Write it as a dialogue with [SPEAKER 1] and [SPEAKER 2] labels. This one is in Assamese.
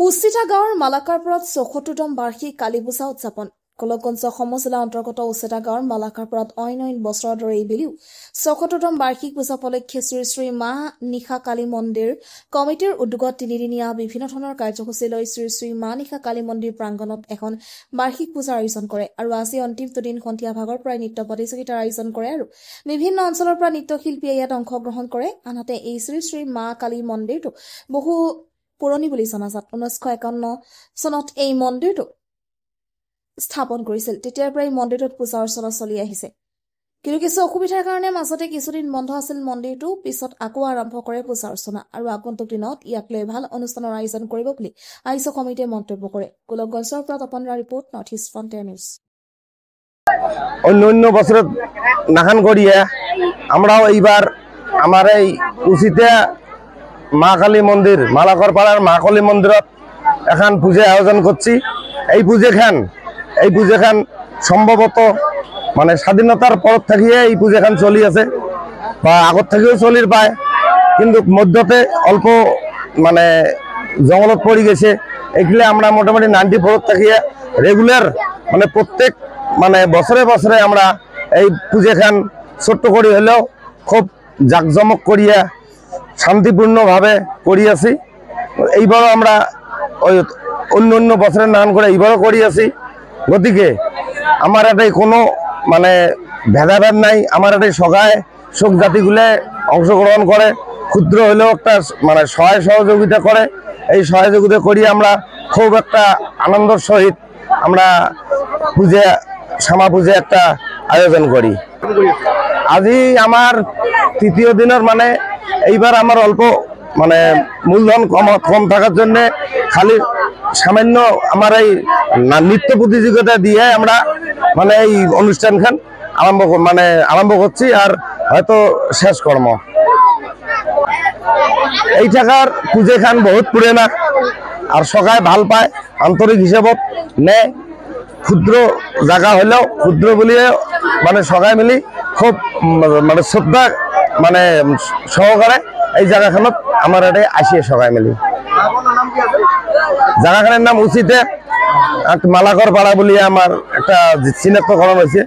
[SPEAKER 1] উচিতা গাঁৱৰ মালাকাৰপুৰত ৭৪তম বাৰ্ষিক কালী পূজা উদযাপন। গোলকগঞ্জ সমজিলা অন্তৰ্গত উচিতা গাঁৱৰ মালাকাৰপুৰত অইন বছৰৰ দৰে এইবেলিও ৭৪তম বাৰ্ষিক পূজা উপলক্ষে শ্ৰী শ্ৰী মা নিশা কালী মন্দিৰ কমিটিৰ উদ্যোগত তিনিদিনীয়া বিভিন্ন ধৰণৰ কাৰ্যসূচী লৈ শ্ৰী শ্ৰী মা নিশা কালী মন্দিৰ প্ৰাংগণত এখন বাৰ্ষিক পূজাৰ আয়োজন কৰে আৰু আজি অন্তিম দুদিন সন্ধিয়া ভাগৰ পৰাই নৃত্য প্ৰতিযোগিতাৰ আয়োজন কৰে আৰু বিভিন্ন অঞ্চলৰ পৰা নৃত্যশিল্পীয়ে ইয়াত অংশগ্ৰহণ কৰে। আনহাতে এই শ্ৰী শ্ৰী মা কালী মন্দিৰটো বহু পুৰণি বুলি জনাজাত। 1951 চনত এই মন্দিৰটো স্থাপন কৰিছিল। তেতিয়াৰ পৰাই মন্দিৰটোত পূজা অৰ্চনা চলি আহিছে, কিন্তু কিছু অসুবিধাৰ কাৰণে মাজতে কিছুদিন বন্ধ আছিল মন্দিৰটো। পিছত আকৌ আৰম্ভ কৰে পূজা অৰ্চনা আৰু আগন্তুক দিনত ইয়াক লৈ ভাল অনুষ্ঠানৰ আয়োজন কৰিব বুলি আয়োজক সমিতিয়ে মন্তব্য কৰে। গোলকগঞ্জৰ পৰা তপনৰা report, North East Frontier News.
[SPEAKER 2] অন্য বছৰত নাখান করিয়া আমরাও এইবার আমার এই উচিতে মা কালী মন্দির মালাকরপাড়ার মা কালী মন্দিরত এখন পূজা আয়োজন করছি। এই পূজাখান সম্ভবত মানে স্বাধীনতার পর থাকিয়ে এই পূজাখান চলি আছে বা আগত থেকেও চলির পায়, কিন্তু মধ্যতে অল্প মানে জঙ্গলত পড়ে গেছে। এগুলো আমরা মোটামুটি 94 থাকিয়ে রেগুলার মানে প্রত্যেক মানে বছরে বছরে আমরা এই পূজাখান ছোট্ট করে হলেও খুব জাকজমক করিয়া শান্তিপূর্ণভাবে করি আছি। এইবারও আমরা ওই অন্য বছরের নাম করে এইবারও করি আছি। গতিকে আমার এটাই কোনো মানে ভেদাভেদ নাই। আমার এটাই সগায় শোক জাতিগুলো অংশগ্রহণ করে, ক্ষুদ্র হলেও একটা মানে সহযোগিতা করে। এই সহযোগিতা করি আমরা খুব একটা আনন্দের সহিত আমরা পূজা শ্যামা পূজা একটা আয়োজন করি। আজি আমার তৃতীয় দিনের মানে এইবার আমার অল্প মানে মূলধন কম থাকার জন্য খালি সামান্য আমার এই নৃত্য প্রতিযোগিতা দিয়ে আমরা মানে এই অনুষ্ঠানখান আরম্ভ করছি আর হয়তো শেষ কর্ম। এই টাকার পূজাখান বহুত পুরানা আর সবাই ভাল পায়, আন্তরিক হিসাবত নেয়। ক্ষুদ্র জায়গা হলেও ক্ষুদ্র বলিয়ে মানে সবাই মিলি খুব মানে শ্রদ্ধা মানে সহকারে এই জায়গাখানত আমার এটা আসে সবাই মিলি। জায়গাখানের নাম উচিতে মালাকরপাড়া বলিয়ে আমার একটা চিনাক্তকরণ হয়েছে।